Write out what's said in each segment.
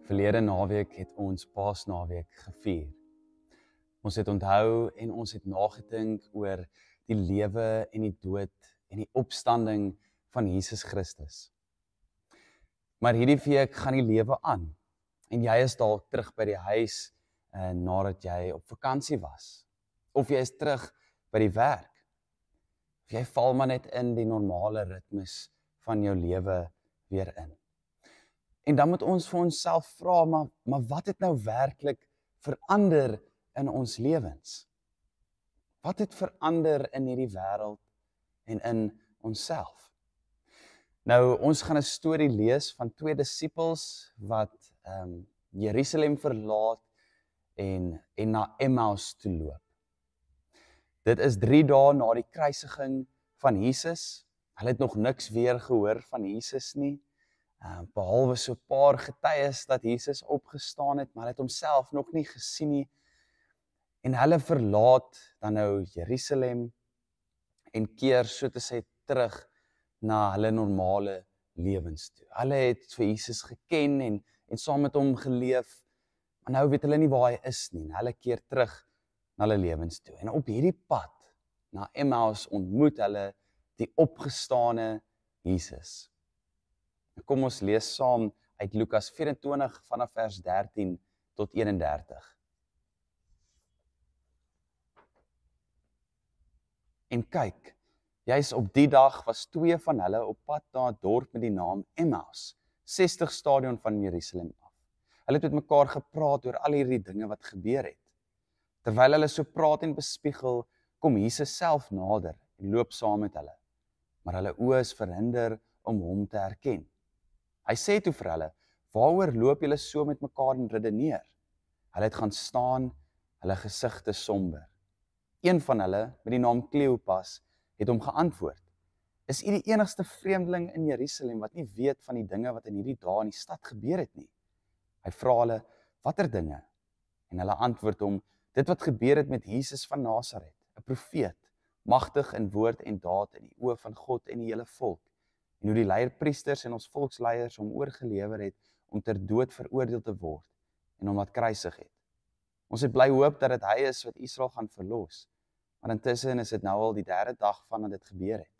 Verlede naweek het ons Paasnaweek gevier. Ons het onthou en ons het nagedink oor die lewe en die dood en die opstanding van Jesus Christus. Maar hierdie week gaan die lewe aan en jy is dalk terug by die huis nadat jy op vakansie was. Of jy is terug by die werk. Of jy val maar net in die normale ritmes van jou lewe weer in. En dan moet ons vir onsself vra, maar wat het nou werklik verander in ons lewens? Wat het verander in hierdie wêreld en in onsself? Nou, ons gaan 'n storie lees van 2 disippels wat Jerusalem verlaat en na Emmaus toe loop. Dit is 3 dae na die kruisiging van Jesus. Hulle het nog niks weer gehoor van Jesus nie. Behalwe so 'n paar getuies dat Jesus opgestaan het, maar hulle het homself nog nie gesien nie. En hulle verlaat dan nou Jerusalem en keer so te sê terug na hulle normale lewens toe. Hulle het vir Jesus geken en saam met hom geleef, maar nou weet hulle nie waar hy is nie. Hulle keer terug na hulle lewens toe. En op hierdie pad na Emmaus ontmoet hulle die opgestane Jesus. Kom ons lees saam uit Lukas 24 vanaf vers 13 tot 31. En kyk, juis op die dag was 2 van hulle op pad na 'n dorp met die naam Emmaus, 60 stadion van Jerusalem af. Hulle het met mekaar gepraat oor al hierdie dinge wat gebeur het. Terwyl hulle so praat en bespiegel, kom Jesus self nader en loop saam met hulle. Maar hulle oë is verhinder om hom te herken. Hy sê toe vir hulle, waaroor loop julle so met mekaar en redeneer? Hulle het gaan staan, hulle gesigte somber. Een van hulle, met die naam Kleopas, het hom geantwoord, is u die enigste vreemdeling in Jerusalem wat nie weet van die dinge wat in hierdie dae in die stad gebeur het nie? Hy vra hulle, watter dinge? En hulle antwoord hom, dit wat gebeur het met Jesus van Nasaret, 'n profeet, magtig in woord en daad in die oë van God en die hele volk. En hoe die leierpriesters en ons volksleiers hom oorgelewer het om ter dood veroordeel te word en hom laat kruisig het. Ons het bly hoop dat dit hy is wat Israel gaan verlos, maar intussen is dit nou al die 3de dag vandat dit gebeur het.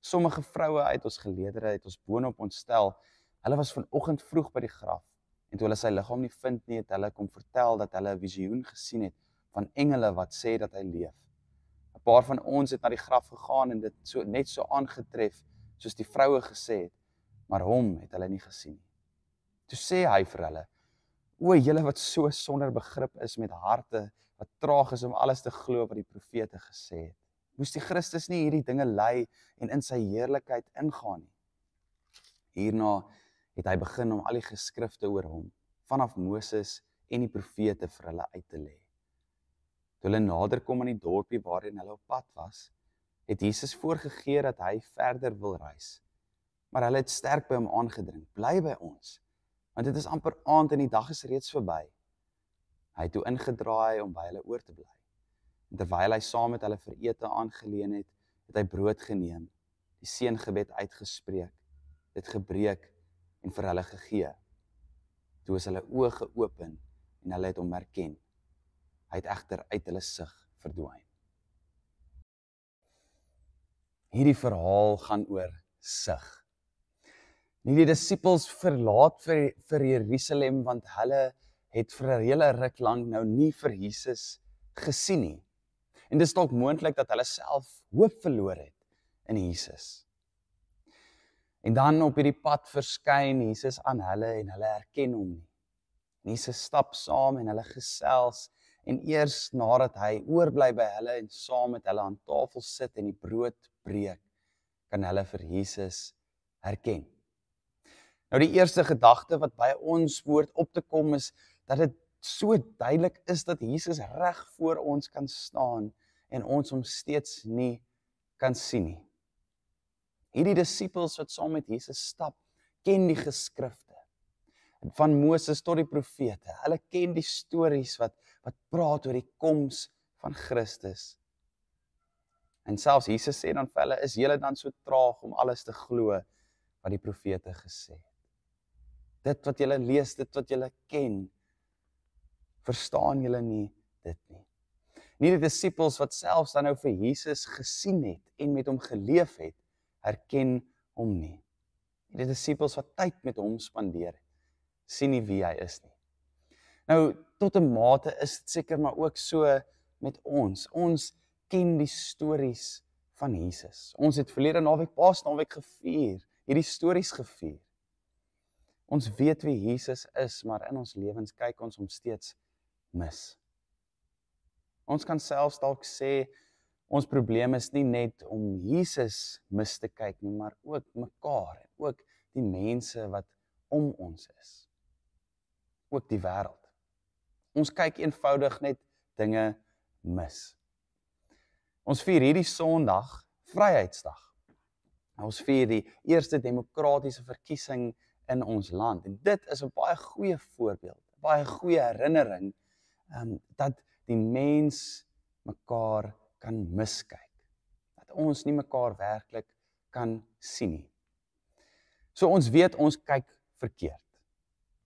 Sommige vroue uit ons geleedere het ons boonop ontstel, hulle was vanoggend vroeg by die graf, en toe hulle sy liggaam nie vind nie, het hulle kom vertel dat hulle 'n visioen gesien het van engele wat sê dat hy leef. 'n Paar van ons het na die graf gegaan en dit net so aangetref, soos die vroue gesê het, maar hom het hulle nie gesien nie. Toe sê hy vir hulle, o julle wat so sonder begrip is met harte, wat traag is om alles te glo wat die profete gesê het. Moes die Christus nie hierdie dinge ly en in sy heerlikheid ingaan nie? Hierna het hy begin om al die geskrifte oor hom, vanaf Moses en die profete vir hulle uit te lê. Toe hulle nader kom aan die dorpie waarin hulle op pad was, het Jesus voorgegee dat hy verder wil reis. Maar hulle het sterk by hom aangedring, bly by ons, want dit is amper aand en die dag is reeds verby. Hy het toe ingedraai om by hulle oor te bly. En terwyl hy saam met hulle vir ete aangeleen het, het hy brood geneem, die seëngebed uitgespreek, dit gebreek en vir hulle gegee. Toe is hulle oë geopen en hulle het hom herken. Hy het egter uit hulle sig verdwyn. Hierdie verhaal gaan oor sig. Die disippels verlaat vir Jerusalem, want hulle het vir 'n hele ruk lank nou nie vir Jesus gesien nie. En dis dalk moontlik dat hulle self hoop verloor het in Jesus. En dan op hierdie pad verskyn Jesus aan hulle en hulle herken hom nie. Jesus stap saam en hulle gesels, en eers nadat hy oorbly by hulle en saam met hulle aan tafel sit en die brood breek, kan hulle vir Jesus herken. Nou die eerste gedagte wat by ons behoort op te kom is, dat dit so duidelik is dat Jesus reg voor ons kan staan en ons hom steeds nie kan sien nie. Hierdie disippels wat saam met Jesus stap, ken die geskrifte. Van Moses tot die profete. Hulle ken die stories wat praat oor die koms van Christus. En selfs Jesus sê dan vir hulle, is julle dan so traag om alles te glo wat die profete gesê het? Dit wat julle lees, dit wat julle ken, verstaan julle nie dit nie. Nie die disippels wat selfs dan nou vir Jesus gesien het en met hom geleef het, herken hom nie. Die disippels wat tyd met hom spandeer het, sien nie wie hy is nie. Nou, tot 'n mate is dit seker maar ook so met ons. Ons ken die stories van Jesus. Ons het verlede naweek Paasnaweek gevier, hierdie stories gevier. Ons weet wie Jesus is, maar in ons lewens kyk ons hom steeds mis. Ons kan selfs dalk sê, ons probleem is nie net om Jesus mis te kyk nie, maar ook mekaar en ook die mense wat om ons is. Ook die wêreld. Ons kyk eenvoudig net dinge mis. Ons vier hierdie Sondag Vryheidsdag. Ons vier die eerste demokratiese verkiesing in ons land. En dit is 'n baie goeie voorbeeld, 'n baie goeie herinnering dat die mens mekaar kan miskyk. Dat ons nie mekaar werklik kan sien nie. So ons weet ons kyk verkeerd.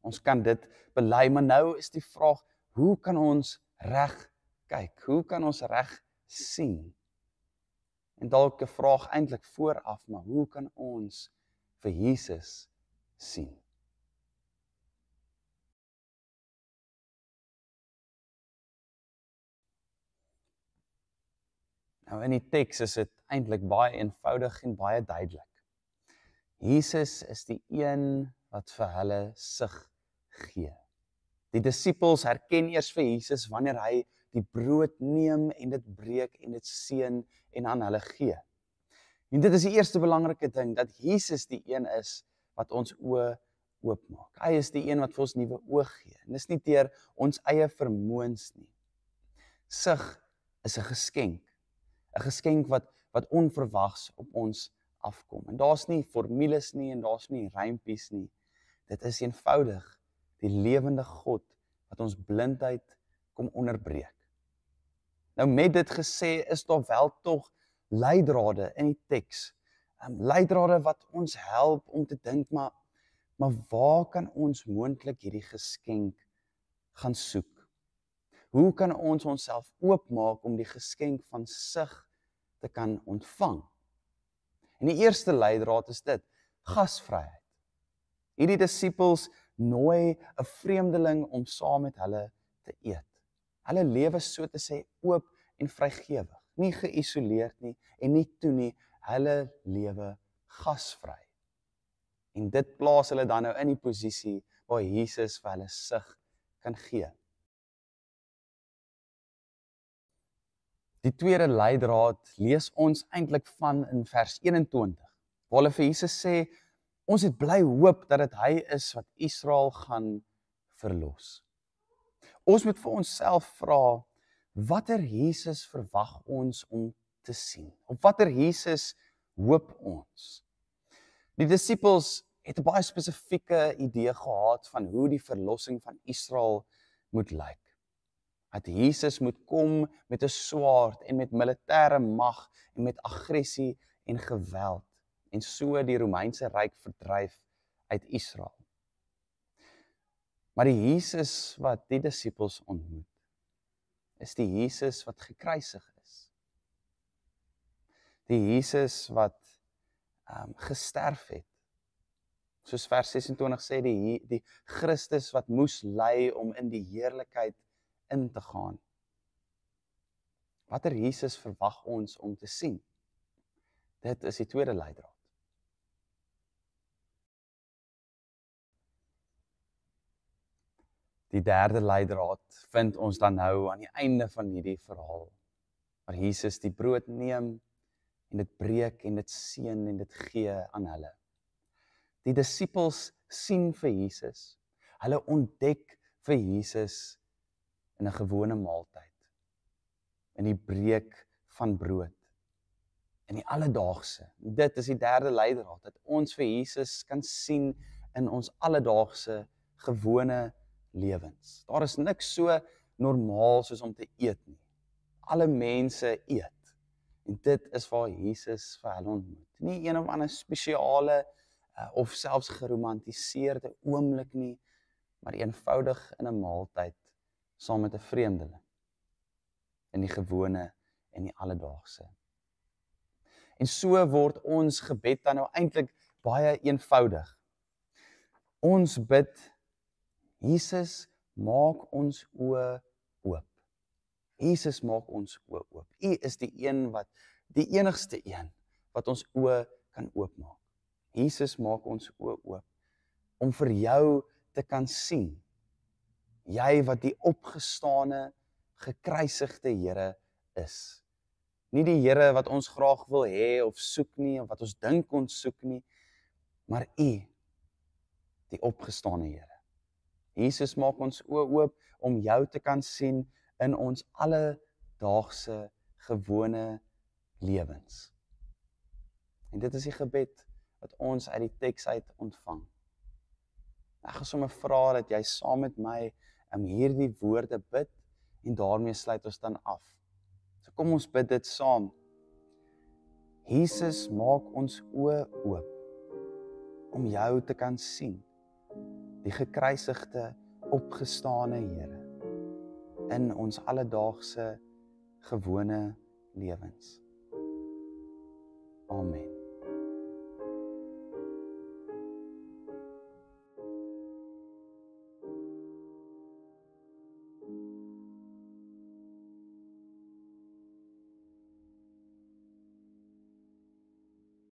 Ons kan dit bely, maar nou is die vraag, hoe kan ons reg kyk? Hoe kan ons reg sien? En dalk 'n vraag eintlik vooraf, maar hoe kan ons vir Jesus sien? Nou in die teks is dit eintlik baie eenvoudig en baie duidelik. Jesus is die een wat vir hulle sig gee. Die disippels herken eers vir Jesus wanneer hy die brood neem en dit breek en dit seën en aan hulle gee. En dit is die eerste belangrike ding, dat Jesus die een is wat ons oë oopmaak. Hy is die een wat vir ons nuwe oë gee. En dis nie deur ons eie vermoëns nie. Sig is 'n geskenk. 'n Geskenk wat onverwags op ons afkom. En daar's nie formules nie en daar's nie rympies nie. Dit is eenvoudig die lewende God wat ons blindheid kom onderbreek. Nou met dit gesê is daar wel tog leidrade in die teks. Leidrade wat ons help om te dink, maar waar kan ons moontlik hierdie geskenk gaan soek? Hoe kan ons onsself oopmaak om die geskenk van sig te kan ontvang? En die eerste leidraad is dit, gasvryheid. Hierdie disippels nooi 'n vreemdeling om saam met hulle te eet. Hulle lewe so te sê oop en vrygewig, nie geïsoleerd nie en nie toe nie, hulle lewe gasvry. En dit plaas hulle dan nou in die posisie waar Jesus vir hulle sig kan gee. Die tweede leidraad lees ons eintlik van in vers 21, waar hulle vir Jesus sê, ons het bly hoop dat dit hy is wat Israel gaan verlos. Ons moet vir onsself vra, watter Jesus verwag ons om te sien? Op watter Jesus hoop ons? Die disippels het 'n baie spesifieke idee gehad van hoe die verlossing van Israel moet lyk. Dat Jesus moet kom met 'n swaard en met militêre mag en met aggressie en geweld en so die Romeinse ryk verdryf uit Israel. Maar die Jesus wat die disippels ontmoet, is die Jesus wat gekruisig is. Die Jesus wat gesterf het. Soos vers 26 sê, die Christus wat moes ly om in die heerlikheid in te gaan. Watter Jesus verwag ons om te sien? Dit is die tweede leidraad. Die derde leidraad vind ons dan nou aan die einde van hierdie verhaal, waar Jesus die brood neem en dit breek en dit seën en dit gee aan hulle. Die disippels sien vir Jesus, hulle ontdek vir Jesus in 'n gewone maaltyd, in die breek van brood, in die alledaagse. Dit is die derde leidraad, dat ons vir Jesus kan sien in ons alledaagse, gewone lewens. Daar is niks so normaal soos om te eet nie. Alle mense eet. En dit is waar Jesus vir hulle ontmoet. Nie een of ander spesiale of selfs geromantiseerde oomblik nie, maar eenvoudig in 'n maaltyd saam met 'n vreemdeling. In die gewone en die alledaagse. En so word ons gebed dan nou eintlik baie eenvoudig. Ons bid, Jesus, maak ons oë oop. Jesus, maak ons oë oop. U is die enigste een wat ons oë kan oopmaak. Jesus, maak ons oë oop om vir jou te kan sien. Jy wat die opgestane, gekruisigde Here is. Nie die Here wat ons graag wil hê of soek nie, of wat ons dink ons soek nie, maar U, die opgestane Here. Jesus, maak ons oë oop om jou te kan sien in ons alledaagse, gewone lewens. En dit is die gebed wat ons uit die teks uit ontvang. Ek gaan sommer vra dat jy saam met my hierdie woorde bid en daarmee sluit ons dan af. So kom ons bid dit saam. Jesus, maak ons oë oop om jou te kan sien, die gekruisigde, opgestane Here, in ons alledaagse, gewone lewens. Amen.